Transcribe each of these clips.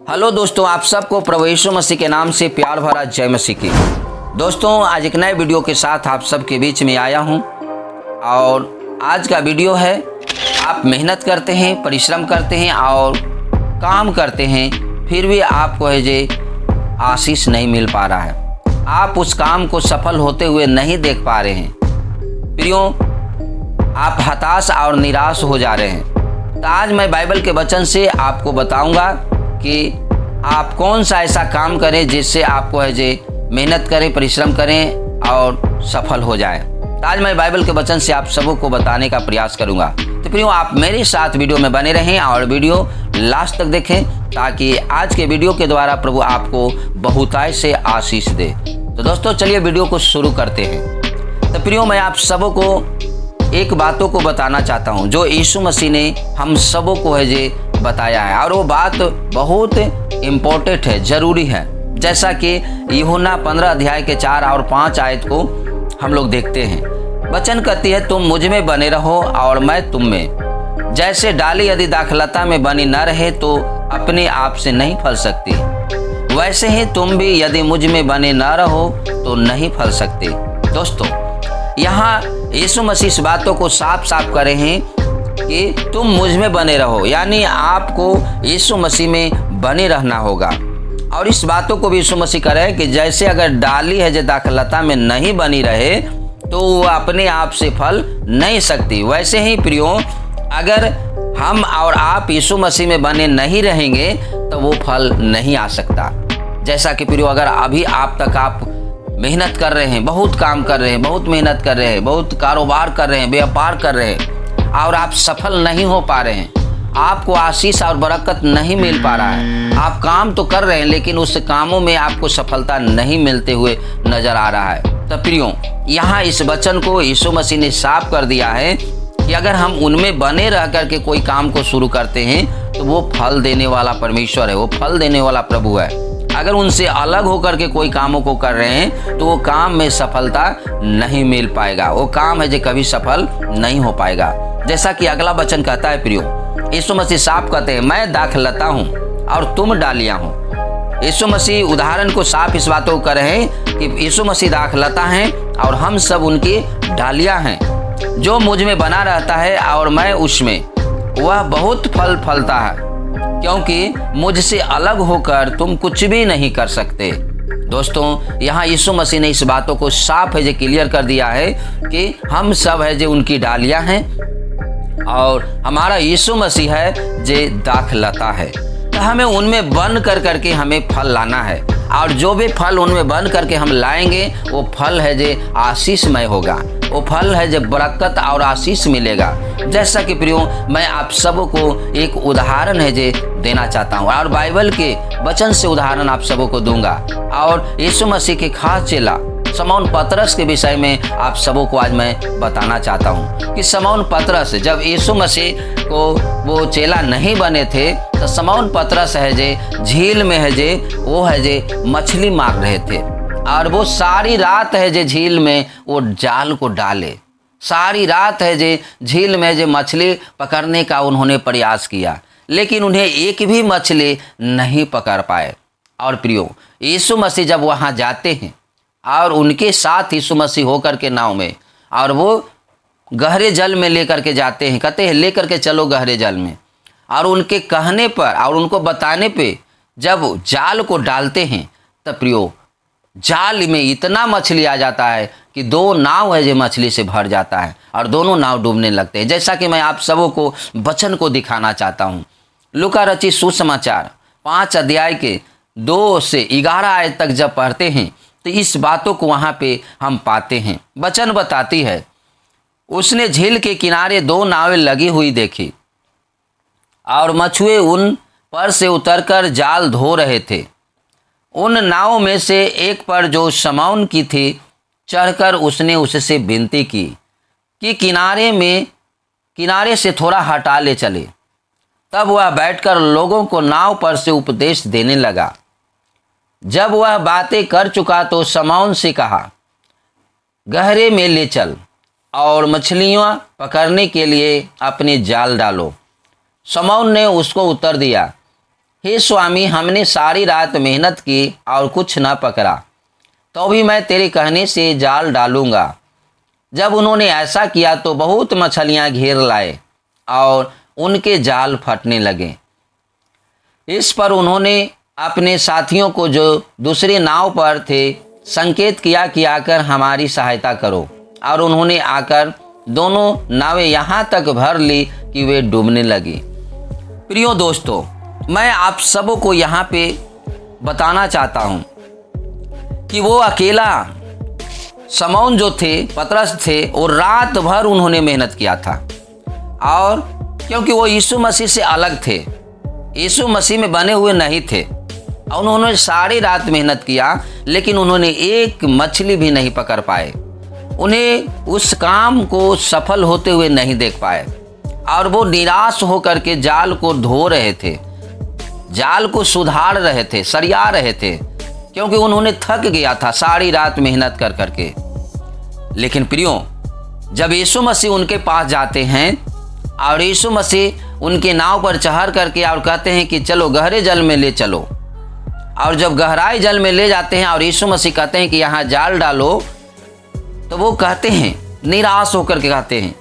Hello दोस्तों, आप सबको प्रभु यीशु मसीह के नाम से प्यार भरा जय मसीह की। दोस्तों, आज एक नए वीडियो के साथ आप सबके बीच में आया हूं और आज का वीडियो है, आप मेहनत करते हैं, परिश्रम करते हैं और काम करते हैं, फिर भी आपको है जे आशीष नहीं मिल पा रहा है। आप उस काम को सफल होते हुए नहीं देख पा रहे हैं। प्रियो, आप हताश और निराश हो जा रहे हैं। तो आज मैं बाइबल के वचन से आपको बताऊंगा कि आप कौन सा ऐसा काम करें जिससे आपको है जे मेहनत करें, परिश्रम करें और सफल हो जाए। तो आज मैं बाइबल के वचन से आप सबों को बताने का प्रयास करूंगा। तो प्रियो, आप मेरे साथ वीडियो में बने रहें और वीडियो लास्ट तक देखें ताकि आज के वीडियो के द्वारा प्रभु आपको बहुतायत से आशीष दे। तो दोस्तों, चलिए वीडियो को शुरू करते हैं। तो प्रियो, मैं आप सबों को एक बातों को बताना चाहता हूं जो यीशु मसीह ने हम सबों को है जे बताया है, और वो बात बहुत इम्पोर्टेंट है, जरूरी है। जैसा कि यूहन्ना 15 अध्याय के 4 और 5 आयत को हम लोग देखते हैं। वचन कहती है, तुम मुझ में बने रहो और मैं तुम में। जैसे डाली यदि दाखलता में बनी न रहे तो अपने आप से नहीं फल सकती, वैसे ही तुम भी यदि मुझ में बने न रहो तो नहीं फल सकते। दोस्तों, यहाँ यीशु मसीह इस बातों को साफ साफ करे हैं कि तुम मुझ में बने रहो, यानी आपको यीशु मसीह में बने रहना होगा। और इस बातों को भी यीशु मसीह कह रहे हैं कि जैसे अगर डाली है जो दाखलता में नहीं बनी रहे तो वो अपने आप से फल नहीं सकती, वैसे ही प्रियो, अगर हम और आप यीशु मसीह में बने नहीं रहेंगे तो वो फल नहीं आ सकता। जैसा कि प्रियो, अगर अभी आप तक आप मेहनत कर रहे हैं, बहुत काम कर रहे हैं, बहुत मेहनत कर रहे हैं, बहुत कारोबार कर रहे हैं, व्यापार कर रहे हैं और आप सफल नहीं हो पा रहे हैं, आपको आशीष और बरकत नहीं मिल पा रहा है। आप काम तो कर रहे हैं लेकिन उस कामों में आपको सफलता नहीं मिलते हुए नजर आ रहा है। तो प्रियो, यहाँ इस वचन को यीशु मसीह ने साफ कर दिया है कि अगर हम उनमें बने रह करके कोई काम को शुरू करते हैं तो वो फल देने वाला परमेश्वर है, वो फल देने वाला प्रभु है। अगर उनसे अलग होकर के कोई कामों को कर रहे हैं तो वो काम में सफलता नहीं मिल पाएगा, वो काम है जो कभी सफल नहीं हो पाएगा। जैसा कि अगला वचन कहता है प्रियो, यीशु मसीह साफ कहते हैं, मैं दाखलता हूँ और तुम डालियाँ हो। यीशु मसीह उदाहरण को साफ इस बातों को कर रहे हैं कि यीशु मसीह दाखलता हैं और हम सब उनकी डालियाँ हैं। जो मुझ में बना रहता है और मैं उसमें, वह बहुत फल फलता है, क्योंकि मुझसे अलग होकर तुम कुछ भी नहीं कर सकते। दोस्तों, यहाँ यीशु मसीह ने इस बातों को साफ है जो क्लियर कर दिया है कि हम सब है जो उनकी डालियाँ हैं और हमारा यीशु मसीह है जो दाखलता है। तो हमें उनमें बन कर करके हमें फल लाना है, और जो भी फल उनमें बन करके हम लाएंगे वो फल है जो आशीषमय होगा, वो फल है जो बरकत और आशीष मिलेगा। जैसा कि प्रियो, मैं आप सबों को एक उदाहरण है जो देना चाहता हूँ और बाइबल के वचन से उदाहरण आप सबों को दूंगा। और यीशु मसीह के खास चेला शमौन पतरस के विषय में आप सबों को आज मैं बताना चाहता हूँ कि शमौन पतरस जब यीशु मसीह को वो चेला नहीं बने थे तो शमौन पतरस है जे झील में है जे वो है जे मछली मार रहे थे, और वो सारी रात है जे झील में वो जाल को डाले, सारी रात है जे झील में जे मछली पकड़ने का उन्होंने प्रयास किया, लेकिन उन्हें एक भी मछली नहीं पकड़ पाए। और प्रियो, यीशु मसीह जब वहाँ जाते हैं और उनके साथ यीशु मसीह होकर के नाव में, और वो गहरे जल में लेकर के जाते हैं, कहते हैं लेकर के चलो गहरे जल में, और उनके कहने पर और उनको बताने पे जब जाल को डालते हैं तब प्रियो, जाल में इतना मछली आ जाता है कि 2 नाव है जो मछली से भर जाता है और दोनों नाव डूबने लगते हैं। जैसा कि मैं आप सबों को वचन को दिखाना चाहता हूँ। लूका रचित सुसमाचार 5 अध्याय के 2 से 11 आयत तक जब पढ़ते हैं तो इस बातों को वहाँ पे हम पाते हैं। वचन बताती है, उसने झील के किनारे 2 नावें लगी हुई देखी और मछुए उन पर से उतरकर जाल धो रहे थे। उन नावों में से एक पर जो शमौन की थी चढ़कर उसने उससे विनती की कि किनारे से थोड़ा हटा ले चले। तब वह बैठकर लोगों को नाव पर से उपदेश देने लगा। जब वह बातें कर चुका तो शमौन से कहा, गहरे में ले चल और मछलियां पकड़ने के लिए अपने जाल डालो। शमौन ने उसको उत्तर दिया, हे स्वामी, हमने सारी रात मेहनत की और कुछ न पकड़ा, तो भी मैं तेरे कहने से जाल डालूंगा। जब उन्होंने ऐसा किया तो बहुत मछलियां घेर लाए और उनके जाल फटने लगे। इस पर उन्होंने अपने साथियों को जो दूसरी नाव पर थे संकेत किया कि आकर हमारी सहायता करो, और उन्होंने आकर दोनों नावें यहाँ तक भर ली कि वे डूबने लगी। प्रियो दोस्तों, मैं आप सबों को यहाँ पे बताना चाहता हूँ कि वो अकेला समौन जो थे, पतरस थे, और रात भर उन्होंने मेहनत किया था। और क्योंकि वो यीशु मसीह से अलग थे, यीशु मसीह में बने हुए नहीं थे, और उन्होंने सारी रात मेहनत किया, लेकिन उन्होंने एक मछली भी नहीं पकड़ पाए। उन्हें उस काम को सफल होते हुए नहीं देख पाए, और वो निराश होकर के जाल को धो रहे थे, जाल को सुधार रहे थे, सरिया रहे थे, क्योंकि उन्होंने थक गया था सारी रात मेहनत कर करके। लेकिन प्रियो, जब यीशु मसीह उनके पास जाते हैं और यीशु मसीह उनके नाव पर चढ़ करके और कहते हैं कि चलो गहरे जल में ले चलो, और जब गहराई जल में ले जाते हैं और यीशु मसीह कहते हैं कि यहाँ जाल डालो, तो वो कहते हैं, निराश होकर के कहते हैं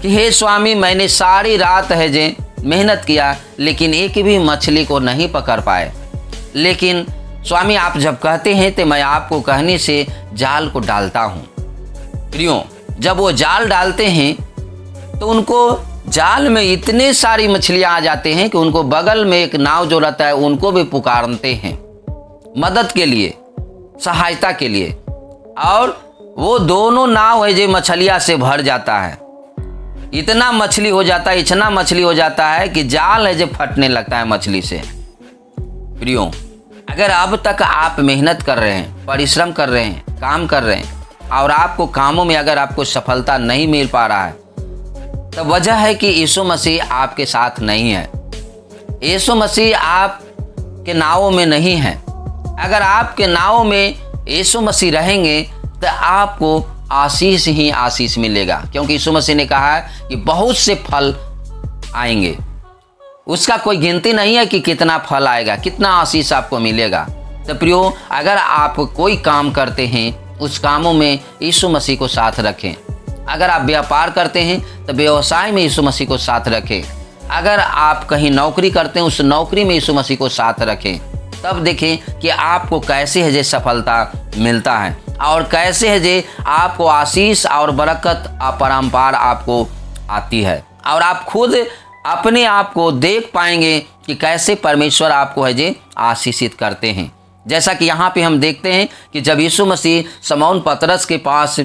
कि हे स्वामी, मैंने सारी रात है जे मेहनत किया, लेकिन एक भी मछली को नहीं पकड़ पाए। लेकिन स्वामी, आप जब कहते हैं तो मैं आपको कहने से जाल को डालता हूँ। प्रियो, जब वो जाल डालते हैं तो उनको जाल में इतने सारी मछलियाँ आ जाते हैं कि उनको बगल में एक नाव जो रहता है उनको भी पुकारते हैं मदद के लिए, सहायता के लिए, और वो दोनों नाव है जो मछलियाँ से भर जाता है। इतना मछली हो जाता है, इतना मछली हो जाता है कि जाल है जो फटने लगता है मछली से। प्रियो, अगर अब तक आप मेहनत कर रहे हैं, परिश्रम कर रहे हैं, काम कर रहे हैं, और आपको कामों में अगर आपको सफलता नहीं मिल पा रहा है, तो वजह है कि यीशु मसीह आपके साथ नहीं है। यीशु मसीह आपके नावों में नहीं है। अगर आपके नावों में यीशु मसीह रहेंगे तो आपको आशीष ही आशीष मिलेगा, क्योंकि यीशु मसीह ने कहा है कि बहुत से फल आएंगे। उसका कोई गिनती नहीं है कि कितना फल आएगा, कितना आशीष आपको मिलेगा। तो प्रियो, अगर आप कोई काम करते हैं, उस कामों में यीशु मसीह को साथ रखें। अगर आप व्यापार करते हैं तो व्यवसाय में यीशु मसीह को साथ रखें। अगर आप कहीं नौकरी करते हैं, उस नौकरी में यीशु मसीह को साथ रखें। तब देखें कि आपको कैसे है जे सफलता मिलता है, और कैसे है जे आपको आशीष और बरकत अपरंपार आपको आती है, और आप खुद अपने आप को देख पाएंगे कि कैसे परमेश्वर आपको है जे आशीषित करते हैं। जैसा कि यहाँ पे हम देखते हैं कि जब यीशु मसीह शमौन पतरस के पास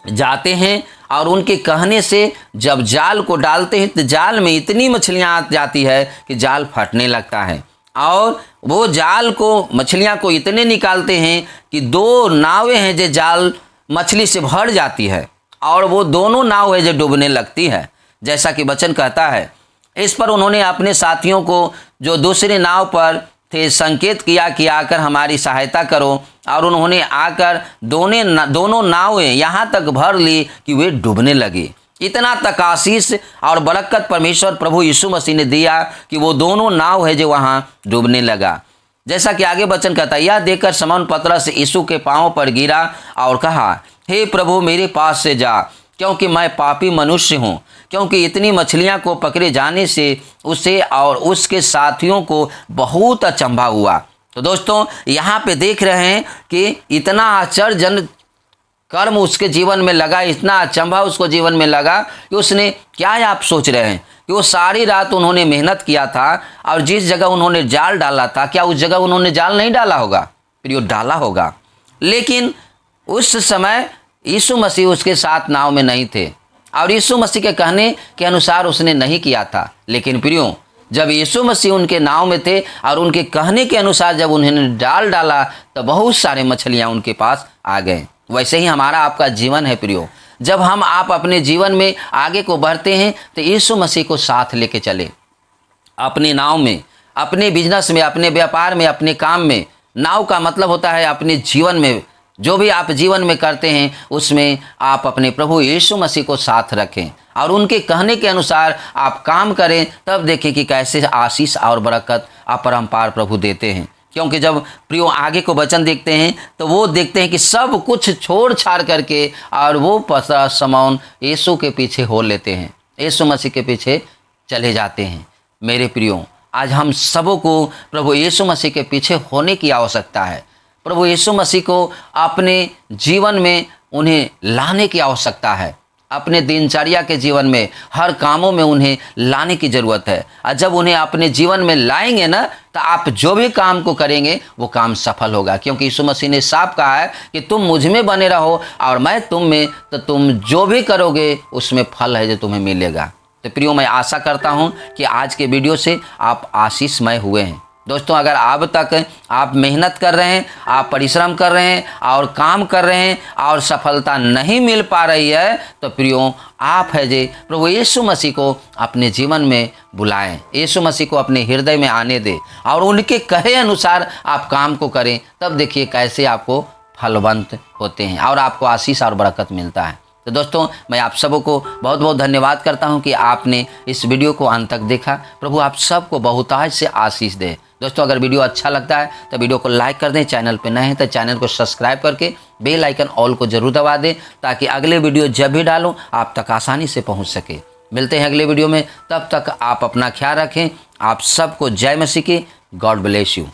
जाते हैं और उनके कहने से जब जाल को डालते हैं तो जाल में इतनी मछलियाँ आ जाती है कि जाल फटने लगता है, और वो जाल को, मछलियाँ को इतने निकालते हैं कि 2 नावें हैं जो जाल मछली से भर जाती है, और वो दोनों नाव है जो डूबने लगती है। जैसा कि वचन कहता है, इस पर उन्होंने अपने साथियों को जो दूसरी नाव पर थे संकेत किया कि आकर हमारी सहायता करो, और उन्होंने आकर दोनों नावें यहाँ तक भर ली कि वे डूबने लगी। इतना तक आशीष और बरकत परमेश्वर प्रभु यीशु मसीह ने दिया कि वो दोनों नाव है जो वहाँ डूबने लगा। जैसा कि आगे वचन कहता है, यह देखकर शमौन पतरस यीशु के पांव पर गिरा और कहा, हे प्रभु, मेरे पास से जा, क्योंकि मैं पापी मनुष्य हूँ। क्योंकि इतनी मछलियाँ को पकड़े जाने से उसे और उसके साथियों को बहुत अचंभा हुआ। तो दोस्तों, यहाँ पे देख रहे हैं कि इतना आश्चर्यजनक कर्म उसके जीवन में लगा, इतना अचंभा उसको जीवन में लगा कि उसने क्या, आप सोच रहे हैं कि वो सारी रात उन्होंने मेहनत किया था, और जिस जगह उन्होंने जाल डाला था, क्या उस जगह उन्होंने जाल नहीं डाला होगा? प्रियो, डाला होगा, लेकिन उस समय यीशु मसीह उसके साथ नाव में नहीं थे, और यीशु मसीह के कहने के अनुसार उसने नहीं किया था। लेकिन प्रियो, जब यीशु मसीह उनके नाव में थे और उनके कहने के अनुसार जब उन्होंने जाल डाला तो बहुत सारे मछलियाँ उनके पास आ गए। वैसे ही हमारा आपका जीवन है प्रियो। जब हम आप अपने जीवन में आगे को बढ़ते हैं तो यीशु मसीह को साथ लेके चले, अपने नाव में, अपने बिजनेस में, अपने व्यापार में, अपने काम में। नाव का मतलब होता है अपने जीवन में जो भी आप जीवन में करते हैं उसमें आप अपने प्रभु यीशु मसीह को साथ रखें और उनके कहने के अनुसार आप काम करें, तब देखें कि कैसे आशीष और बरकत अपरंपार प्रभु देते हैं। क्योंकि जब प्रियो आगे को वचन देखते हैं तो वो देखते हैं कि सब कुछ छोड़ छाड़ करके और वो पसरा समौन यीशु के पीछे हो लेते हैं, यीशु मसीह के पीछे चले जाते हैं। मेरे प्रियो, आज हम सबों को प्रभु यीशु मसीह के पीछे होने की आवश्यकता है। प्रभु यीशु मसीह को अपने जीवन में उन्हें लाने की आवश्यकता है। अपने दिनचर्या के जीवन में हर कामों में उन्हें लाने की ज़रूरत है। और जब उन्हें अपने जीवन में लाएंगे ना, तो आप जो भी काम को करेंगे वो काम सफल होगा। क्योंकि यीशु मसीह ने साफ कहा है कि तुम मुझ में बने रहो और मैं तुम में, तो तुम जो भी करोगे उसमें फल है जो तुम्हें मिलेगा। तो प्रियो, मैं आशा करता हूँ कि आज के वीडियो से आप आशीषमय हुए हैं। दोस्तों, अगर अब तक आप मेहनत कर रहे हैं, आप परिश्रम कर रहे हैं और काम कर रहे हैं और सफलता नहीं मिल पा रही है, तो प्रियो, आप है जे प्रभु यीशु मसीह को अपने जीवन में बुलाएं, यीशु मसीह को अपने हृदय में आने दें और उनके कहे अनुसार आप काम को करें। तब देखिए कैसे आपको फलवंत होते हैं और आपको आशीष और बरकत मिलता है। तो दोस्तों, मैं आप सबों को बहुत बहुत धन्यवाद करता हूं कि आपने इस वीडियो को अंत तक देखा। प्रभु आप सबको बहुतायत से आशीष दे। दोस्तों, अगर वीडियो अच्छा लगता है तो वीडियो को लाइक कर दें, चैनल पे नए हैं तो चैनल को सब्सक्राइब करके बेल आइकन ऑल को जरूर दबा दें, ताकि अगले वीडियो जब भी डालूं आप तक आसानी से पहुंच सके। मिलते हैं अगले वीडियो में, तब तक आप अपना ख्याल रखें। आप सबको जय मसीह की। God bless you.